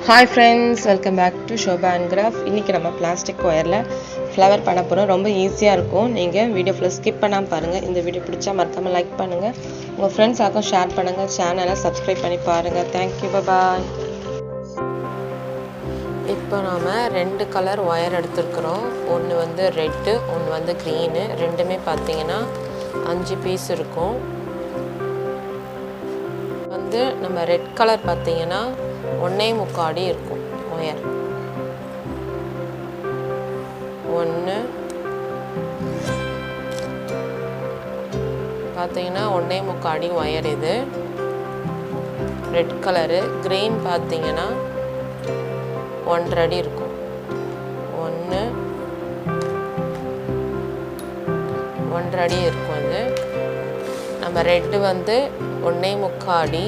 Hi friends, welcome back to Shoba and Graph. இன்னைக்கு நம்ம plastic ஒயர்ல flower பண்ண போறோம். ரொம்ப ஈஸியா இருக்கும். நீங்க வீடியோ ஃபுல்லா ஸ்கிப் பண்ணாம பாருங்க. இந்த வீடியோ பிடிச்சா மறக்காம லைக் பண்ணுங்க. உங்க ஃப்ரெண்ட்ஸ்க்கும் ஷேர் பண்ணுங்க. சேனலை சப்ஸ்கிரைப் பண்ணி பாருங்க. Thank you. Bye bye. இப்போ நாம ரெண்டு கலர் ஒயர் எடுத்துக்கிறோம். ஒன்னு வந்து ரெட், ஒன்னு வந்து green. ரெண்டுமே பாத்தீங்கன்னா 5 பீஸ் இருக்கும். வந்து நம்ம ரெட் கலர் பாத்தீங்கன்னா 1.25 அடி இருக்கும் ஒயர். 1 பாத்தீங்கன்னா 1.25 அடி ஒயர் இது. Red colour. கிரீன் பாத்தீங்கன்னா 1.5 அடி இருக்கும். 1.5 அடி இருக்கும் இது. நம்ம ரெட் வந்து 1.25 அடி,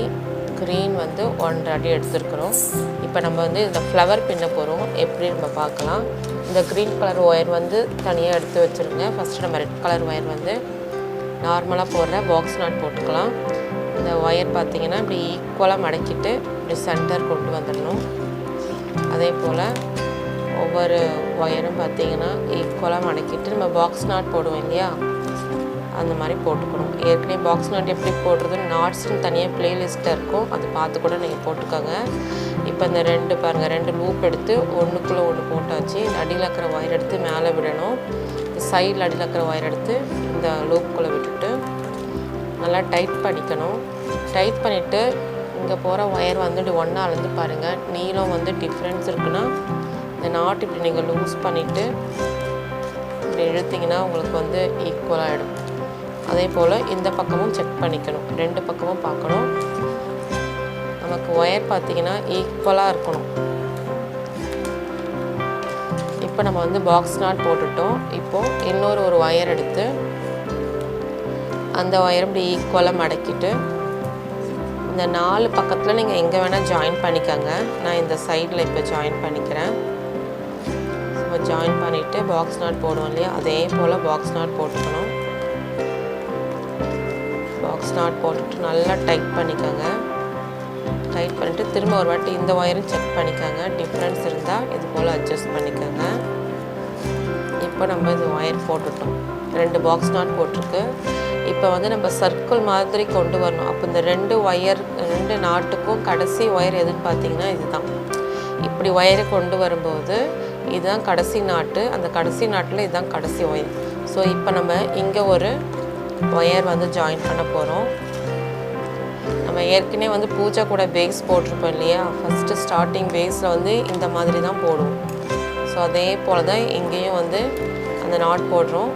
green வந்து 1.5 அடி எடுத்துக்கிறோம். இப்போ நம்ம வந்து இந்த ஃப்ளவர் பின்ன போகிறோம். எப்படி நம்ம பார்க்கலாம். இந்த க்ரீன் கலர் ஒயர் வந்து தனியாக எடுத்து வச்சுருங்க. ஃபஸ்ட்டு நம்ம ரெட் கலர் ஒயர் வந்து நார்மலாக போடுற பாக்ஸ் நாட் போட்டுக்கலாம். இந்த ஒயர் பார்த்திங்கன்னா இப்படி ஈக்குவலாக மடக்கிட்டு இப்படி சென்டர் கொண்டு வந்துடணும். அதே போல் ஒவ்வொரு ஒயரும் பார்த்திங்கன்னா ஈக்குவலாக மடக்கிட்டு நம்ம பாக்ஸ் நாட் போடுவோம் இல்லையா, அந்த மாதிரி போட்டுக்கணும். ஏற்கனவே பாக்ஸ் நாட் எப்படி போடுறதுன்னு நாட்ஸ்ன்னு தனியாக ப்ளேலிஸ்ட்டில் இருக்கும், அது பார்த்து கூட நீங்கள் போட்டுக்கோங்க. இப்போ இந்த ரெண்டு பாருங்கள், ரெண்டு லூப் எடுத்து ஒன்றுக்குள்ளே ஒன்று போட்டாச்சு. இந்த அடியில் இருக்கிற ஒயர் எடுத்து மேலே விடணும். சைடில் அடியில் இருக்கிற ஒயர் எடுத்து இந்த லூப்புக்குள்ளே விட்டுட்டு நல்லா டைட் பண்ணிக்கணும். டைட் பண்ணிவிட்டு இங்கே போகிற ஒயர் வந்துட்டு ஒன்றா அளந்து பாருங்கள். நீளம் வந்து டிஃப்ரென்ஸ் இருக்குன்னா இந்த நாட் இப்படி நீங்கள் லூஸ் பண்ணிவிட்டு இப்படி இழுத்திங்கன்னா உங்களுக்கு வந்து ஈக்குவலாகிடும். அதே போல் இந்த பக்கமும் செக் பண்ணிக்கணும். ரெண்டு பக்கமும் பார்க்கணும். நமக்கு ஒயர் பார்த்திங்கன்னா ஈக்குவலாக இருக்கணும். இப்போ நம்ம வந்து பாக்ஸ் நாட் போட்டுட்டோம். இப்போது இன்னொரு ஒயர் எடுத்து அந்த ஒயர் இப்படி ஈக்குவலாக மடக்கிட்டு இந்த 4 பக்கத்தில் நீங்கள் எங்கே வேணால் ஜாயின் பண்ணிக்கோங்க. நான் இந்த சைடில் இப்போ ஜாயின் பண்ணிக்கிறேன். இப்போ ஜாயின் பண்ணிவிட்டு பாக்ஸ் நாட் போடுவோம் இல்லையா, அதே போல் பாக்ஸ் நாட் போட்டுக்கணும். பாக்ஸ் நாட் போட்டுட்டு நல்லா டைட் பண்ணிக்கோங்க. டைட் பண்ணிவிட்டு திரும்ப ஒரு வாட்டி இந்த ஒயரும் செக் பண்ணிக்கோங்க. டிஃப்ரென்ஸ் இருந்தால் இது போல் அட்ஜஸ்ட் பண்ணிக்கோங்க. இப்போ நம்ம இது ஒயர் போட்டுட்டோம். 2 பாக்ஸ் நாட் போட்டிருக்கு. இப்போ வந்து நம்ம சர்க்கிள் மாதிரி கொண்டு வரணும். அப்போ இந்த 2 நாட்டுக்கும் கடைசி ஒயர் எதுன்னு பார்த்தீங்கன்னா இதுதான். இப்படி ஒயரை கொண்டு வரும்போது இதுதான் கடைசி நாட்டு, அந்த கடைசி நாட்டில் இதுதான் கடைசி ஒயர். ஸோ இப்போ நம்ம இங்கே ஒரு ஒயர் வந்து ஜாயின் பண்ண போகிறோம். நம்ம ஏற்கனவே வந்து பூஜா கூட பேஸ் போட்டிருப்போம் இல்லையா, ஃபஸ்ட்டு ஸ்டார்டிங் பேஸில் வந்து இந்த மாதிரி தான் போடுவோம். ஸோ அதே போல் தான் இங்கேயும் வந்து அந்த நாட் போடுறோம்.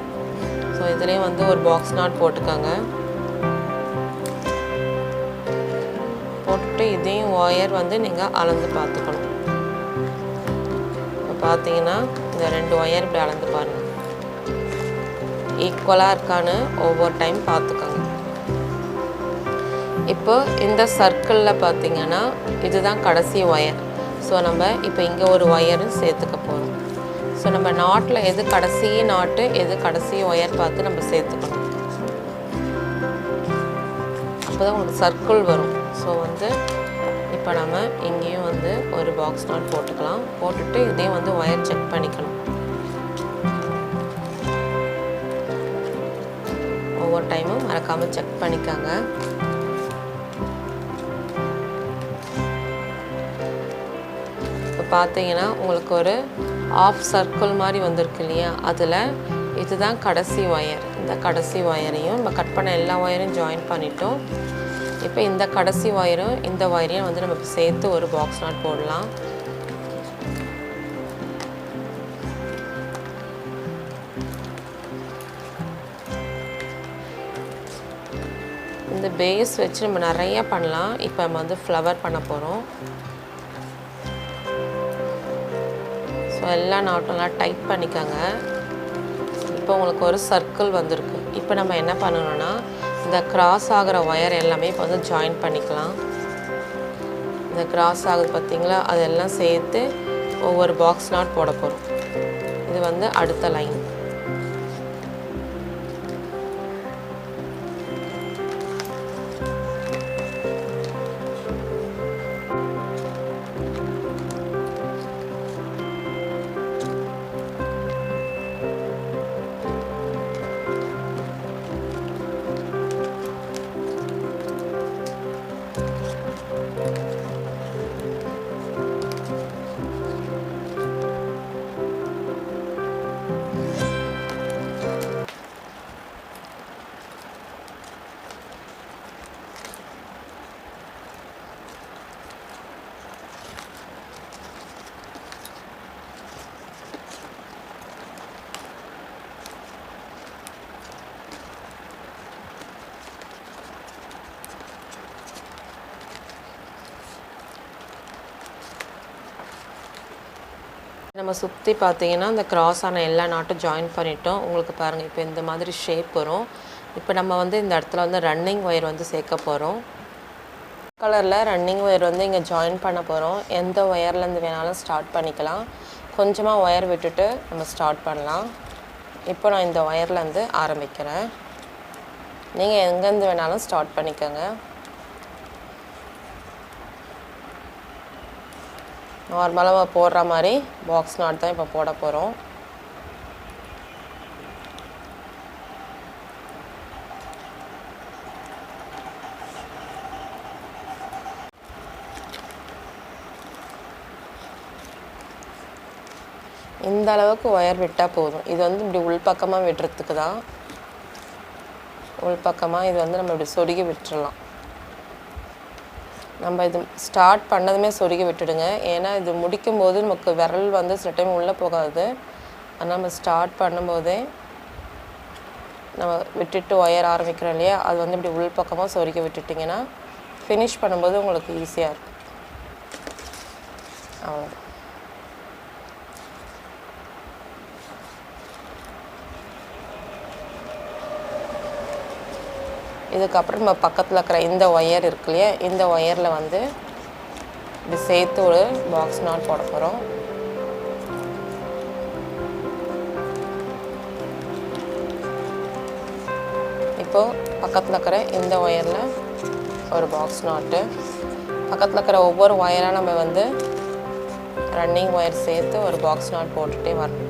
ஸோ இதுலேயும் வந்து ஒரு பாக்ஸ் நாட் போட்டுக்கோங்க. போட்டுட்டு இதையும் ஒயர் வந்து நீங்கள் அளந்து பார்த்துக்கணும். இப்போ பார்த்தீங்கன்னா இந்த 2 ஒயர் இப்படி அளந்து பாருங்கள். ஈக்குவலாக இருக்கான்னு ஒவ்வொரு டைம் பார்த்துக்கோங்க. இப்போ இந்த சர்க்கிளில் பார்த்தீங்கன்னா இதுதான் கடைசி ஒயர். ஸோ நம்ம இப்போ இங்கே ஒரு ஒயரும் சேர்த்துக்க போகிறோம். ஸோ நம்ம நாட்டில் எது கடைசி நாட்டு எது கடைசி ஒயர் பார்த்து நம்ம சேர்த்துக்கணும். அப்போ தான் உங்களுக்கு சர்க்கிள் வரும். ஸோ வந்து இப்போ நம்ம இங்கேயும் வந்து ஒரு பாக்ஸ் நாட் போட்டுக்கலாம். போட்டுட்டு இதையும் வந்து ஒயர் செக் பண்ணிக்கணும். ஒவ்வொரு டைமும் மறக்காமல் செக் பண்ணிக்கோங்க. இப்போ பார்த்தீங்கன்னா உங்களுக்கு ஒரு ஆஃப் சர்க்கிள் மாதிரி வந்திருக்கு இல்லையா, அதில் இதுதான் கடைசி ஒயர். இந்த கடைசி ஒயரையும் நம்ம கட் பண்ண எல்லா ஒயரையும் ஜாயின் பண்ணிட்டோம். இப்போ இந்த கடைசி ஒயரும் இந்த ஒயரையும் வந்து நம்ம சேர்த்து ஒரு பாக்ஸ் நாட் போடலாம். இந்த பேஸ் வச்சு நம்ம நிறைய பண்ணலாம். இப்போ நம்ம வந்து ஃப்ளவர் பண்ண போகிறோம். ஸோ எல்லா நாட்டெல்லாம் டைட் பண்ணிக்கோங்க. இப்போ உங்களுக்கு ஒரு சர்க்கிள் வந்திருக்கு. இப்போ நம்ம என்ன பண்ணணும்னா இந்த கிராஸ் ஆகிற ஒயர் எல்லாமே இப்போ வந்து ஜாயின் பண்ணிக்கலாம். இந்த கிராஸ் ஆகுது பார்த்தீங்களா, அதெல்லாம் சேர்த்து ஒவ்வொரு பாக்ஸ் நாட் போட போகிறோம். இது வந்து அடுத்த லைன். நம்ம சுற்றி பார்த்தீங்கன்னா இந்த கிராஸான எல்லா நாட்டும் ஜாயின் பண்ணிட்டோம். உங்களுக்கு பாருங்கள் இப்போ இந்த மாதிரி ஷேப் வரும். இப்போ நம்ம வந்து இந்த இடத்துல வந்து ரன்னிங் ஒயர் வந்து சேர்க்க போகிறோம். கலரில் ரன்னிங் ஒயர் வந்து இங்கே ஜாயின் பண்ண போகிறோம். எந்த ஒயர்லேருந்து வேணாலும் ஸ்டார்ட் பண்ணிக்கலாம். கொஞ்சமாக ஒயர் விட்டுட்டு நம்ம ஸ்டார்ட் பண்ணலாம். இப்போ நான் இந்த ஒயர்லேருந்து ஆரம்பிக்கிறேன். நீங்கள் எங்கேருந்து வேணாலும் ஸ்டார்ட் பண்ணிக்கோங்க. நார்மலாக நம்ம போடுற மாதிரி பாக்ஸ் நாட் தான் இப்போ போட போகிறோம். இந்த அளவுக்கு ஒயர் விட்டால் போதும். இது வந்து இப்படி உள்பக்கமாக விடுறதுக்கு தான். உள்பக்கமாக இது வந்து நம்ம இப்படி சொருகி விட்டுறலாம். நம்ம இது ஸ்டார்ட் பண்ணதுமே சொருகி விட்டுடுங்க. ஏன்னா இது முடிக்கும்போது நமக்கு விரல் வந்து சில டைம் உள்ளே போகாது. ஆனால் நம்ம ஸ்டார்ட் பண்ணும்போதே நம்ம விட்டுட்டு ஒயர் ஆரம்பிக்கிறோம் இல்லையா, அது வந்து இப்படி உள்பக்கமாக சொருகி விட்டுட்டிங்கன்னா ஃபினிஷ் பண்ணும்போது உங்களுக்கு ஈஸியாக இருக்கும். அவ்வளோதான். இதுக்கப்புறம் நம்ம பக்கத்தில் இருக்கிற இந்த ஒயர் இருக்கு இல்லையா, இந்த ஒயரில் வந்து இப்படி சேர்த்து ஒரு பாக்ஸ் நாட் போட போகிறோம். இப்போது பக்கத்தில் இருக்கிற இந்த ஒயரில் ஒரு பாக்ஸ் நாட்டு, பக்கத்தில் இருக்கிற ஒவ்வொரு ஒயராக நம்ம வந்து ரன்னிங் ஒயர் சேர்த்து ஒரு பாக்ஸ் நாட் போட்டுகிட்டே வரணும்.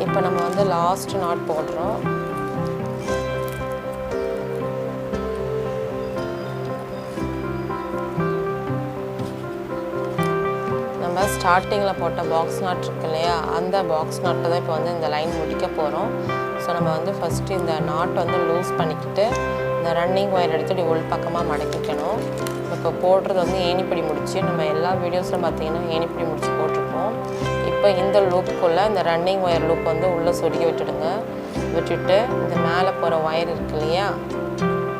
இப்போ நம்ம வந்து லாஸ்ட் நாட் போடுறோம். நம்ம ஸ்டார்டிங்கில் போட்ட பாக்ஸ் நாட் இருக்கு இல்லையா, அந்த பாக்ஸ் நாட்டை தான் இப்போ வந்து இந்த லைன் முடிக்க போகிறோம். ஸோ நம்ம வந்து ஃபஸ்ட்டு இந்த நாட்டை வந்து லூஸ் பண்ணிக்கிட்டு இந்த ரன்னிங் ஒயர் எடுத்துகிட்டு உள் பக்கமாக மடக்கிக்கணும். இப்போ போடுறது வந்து ஏணிப்படி முடிச்சு, நம்ம எல்லா வீடியோஸில் பார்த்திங்கன்னா ஏணிப்படி முடிச்சு போட்டிருப்போம். இப்போ இந்த லூப்புக்குள்ளே இந்த ரன்னிங் ஒயர் லூப் வந்து உள்ளே சொருகி விட்டுடுங்க. விட்டுட்டு இந்த மேலே போகிற ஒயர் இருக்கு இல்லையா,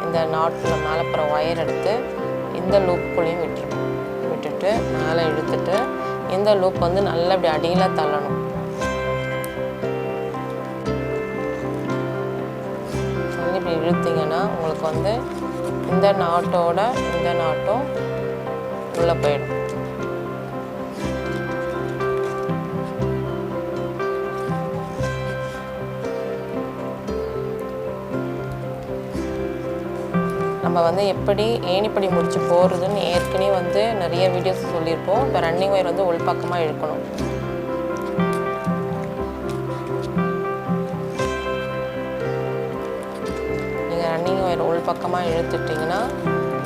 இந்த நாட்டில் மேலே போகிற ஒயர் எடுத்து இந்த லூப்புக்குள்ளேயும் விட்டுட்டு மேலே இழுத்துட்டு இந்த லூப் வந்து நல்லா இப்படி அடியில் தள்ளணும். இப்படி இழுத்திங்கன்னா உங்களுக்கு வந்து இந்த நாட்டோட இந்த நாட்டும் உள்ளே போயிடும். நம்ம வந்து எப்படி ஏணிப்படி முடிச்சு போடுறதுன்னு ஏற்கனவே வந்து நிறைய வீடியோஸ் சொல்லியிருப்போம். இப்போ ரன்னிங் ஒயர் வந்து உள் பக்கமாக இழுக்கணும். நீங்கள் ரன்னிங் ஒயர் உள் பக்கமாக இழுத்துட்டிங்கன்னா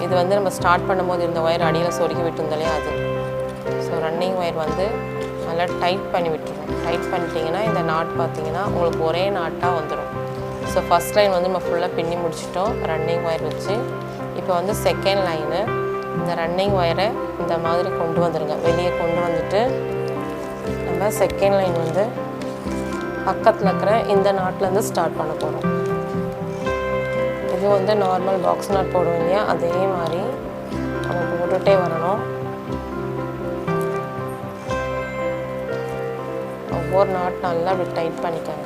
இது வந்து நம்ம ஸ்டார்ட் பண்ணும்போது இந்த ஒயர் அடியில் சொருகி விட்டுருந்தாலே அது. ஸோ ரன்னிங் ஒயர் வந்து நல்லா டைட் பண்ணி விட்டுருணும். டைட் பண்ணிட்டீங்கன்னா இந்த நாட் பார்த்தீங்கன்னா உங்களுக்கு ஒரே நாட்டாக வந்துடும். ஸோ ஃபஸ்ட் லைன் வந்து நம்ம ஃபுல்லாக பின்னி முடிச்சிட்டோம் ரன்னிங் ஒயர் வச்சு. இப்போ வந்து செகண்ட் லைனு இந்த ரன்னிங் ஒயரை இந்த மாதிரி கொண்டு வந்துடுங்க. வெளியே கொண்டு வந்துட்டு நம்ம செகண்ட் லைன் வந்து பக்கத்தில் இருக்கிற இந்த நாட்லேருந்து ஸ்டார்ட் பண்ண போகிறோம். இது வந்து நார்மல் பாக்ஸ் நாட் போடுவோம் இல்லையா, அதே மாதிரி நம்ம போட்டுகிட்டே வரணும். ஒவ்வொரு நாட் நல்லா அப்படி டைட் பண்ணிக்கோங்க.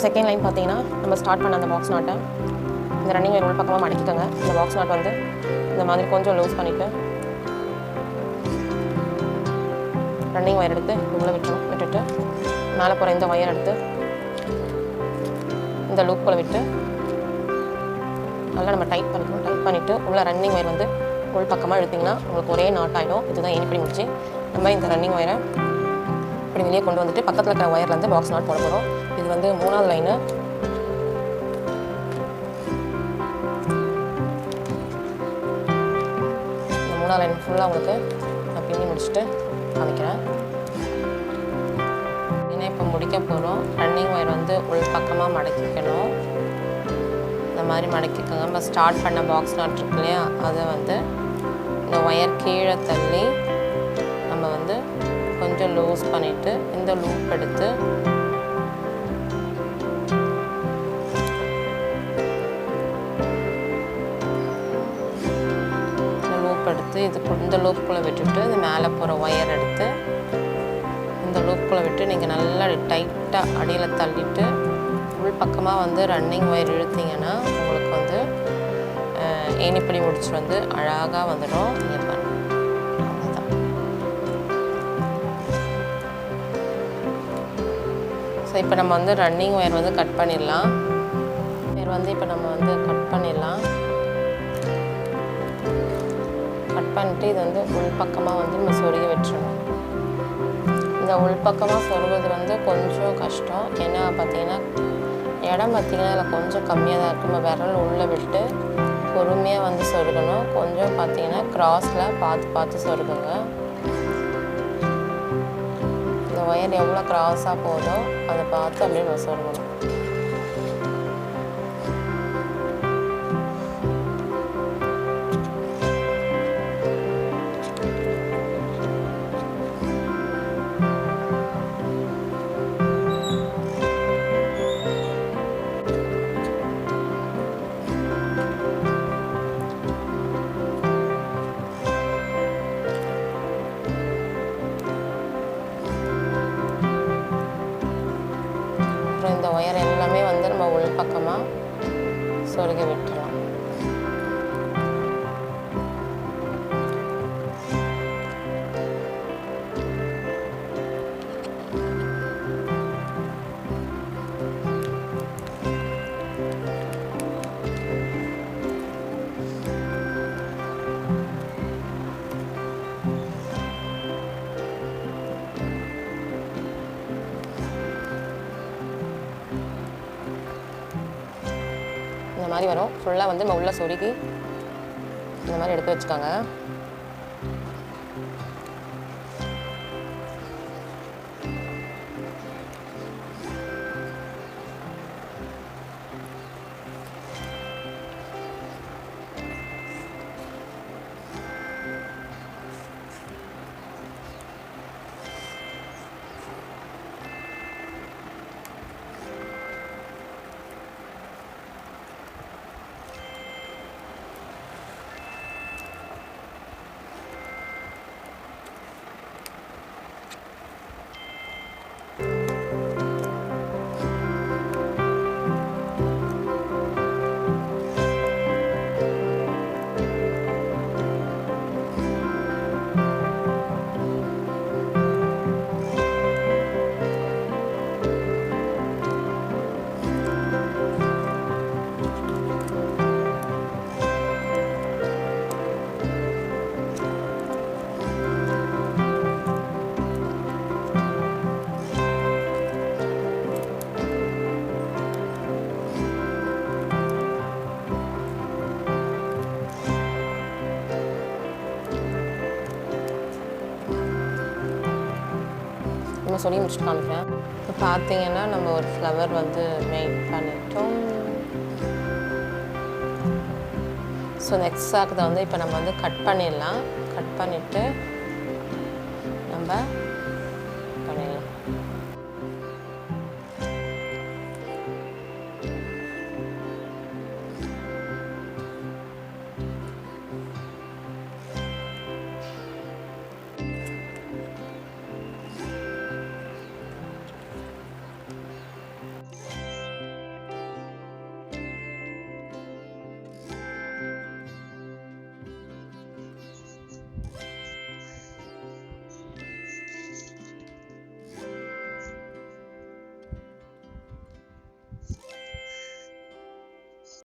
செகண்ட் லைன் பார்த்தீங்கன்னா நம்ம ஸ்டார்ட் பண்ண அந்த பாக்ஸ் நாட்டை இந்த ரன்னிங் ஒயர் உள் பக்கமாக மடக்கிக்கோங்க. இந்த பாக்ஸ் நாட் வந்து இந்த மாதிரி கொஞ்சம் லூஸ் பண்ணிவிட்டு ரன்னிங் ஒயர் எடுத்து உள்ளே விட்டுட்டு மேலே போகிற இந்த ஒயர் எடுத்து இந்த லூப்புக்குள்ளே விட்டு நல்லா நம்ம டைட் பண்ணிக்கணும். டைட் பண்ணிவிட்டு உள்ள ரன்னிங் ஒயர் வந்து உள் பக்கமாக இழுத்திங்கன்னா உங்களுக்கு ஒரே நாட் ஆகிடும். இதுதான் ஏன் இப்படி முடிச்சு நம்ம இந்த ரன்னிங் ஒயரை இப்படி வெளியே கொண்டு வந்துட்டு பக்கத்தில் இருக்கிற ஒயர்லேருந்து பாக்ஸ் நாட் போட போகிறோம். இது வந்து 3வது லைனு. இந்த 3வது லைன் ஃபுல்லாக உங்களுக்கு நான் பின்னி முடிச்சுட்டு காமிக்கிறேன். ஏன்னா இப்போ முடிக்க போகிறோம். ரன்னிங் ஒயர் வந்து உள் பக்கமாக மடக்கிக்கணும். இந்த மாதிரி மடக்கிக்கோங்க. நம்ம ஸ்டார்ட் பண்ண பாக்ஸ் நாட் இருக்கு இல்லையா, அதை வந்து இந்த ஒயர் கீழே தள்ளி நம்ம வந்து கொஞ்சம் லூஸ் பண்ணிவிட்டு இந்த லூப் எடுத்து இந்த லூப்புக்குள்ளே விட்டுட்டு இந்த மேலே போகிற ஒயர் எடுத்து இந்த லூப்புக்குள்ளே விட்டு நீங்கள் நல்லா டைட்டாக அடியில் தள்ளிட்டு உள் பக்கமாக வந்து ரன்னிங் ஒயர் இழுத்தீங்கன்னா உங்களுக்கு வந்து ஏணிப்படி முடிச்சு வந்து அழகாக வந்துடும். அவ்வளோதான். ஸோ இப்போ நம்ம வந்து ரன்னிங் ஒயர் வந்து கட் பண்ணிடலாம். ஒயர் வந்து இப்போ நம்ம வந்து கட் பண்ணிடலாம். கட் பண்ணிட்டு இது வந்து உள் பக்கமாக வந்து நம்ம சொருகி விட்டுறணும். இந்த உள் பக்கமாக சொருகிறது வந்து கொஞ்சம் கஷ்டம். ஏன்னா பார்த்தீங்கன்னா இடம் பார்த்திங்கன்னா அதில் கொஞ்சம் கம்மியாக தான் இருக்கும். நம்ம விரல் உள்ளே விட்டு பொறுமையாக வந்து சொருகணும். கொஞ்சம் பார்த்திங்கன்னா க்ராஸில் பார்த்து சொருகுங்க. இந்த ஒயர் எவ்வளோ க்ராஸாக போதோ அதை பார்த்து அப்படியே நம்ம சொருகணும். ஃபுல்லாமே வந்து நம்ம உள் பக்கமாக சொருகி விட்டுறலாம். இந்த மாதிரி வரும். ஃபுல்லாக வந்து நம்ம உள்ள சொருகி இந்த மாதிரி எடுத்து வச்சுக்கோங்க. நம்ம சொல்லி முடிச்சுட்டு காமிக்கிறேன். இப்போ பார்த்தீங்கன்னா நம்ம ஒரு ஃப்ளவர் வந்து மேக் பண்ணிட்டோம். ஸோ நெக்ஸ்ட் ஆகுதை வந்து இப்போ நம்ம வந்து கட் பண்ணிடலாம். கட் பண்ணிவிட்டு நம்ம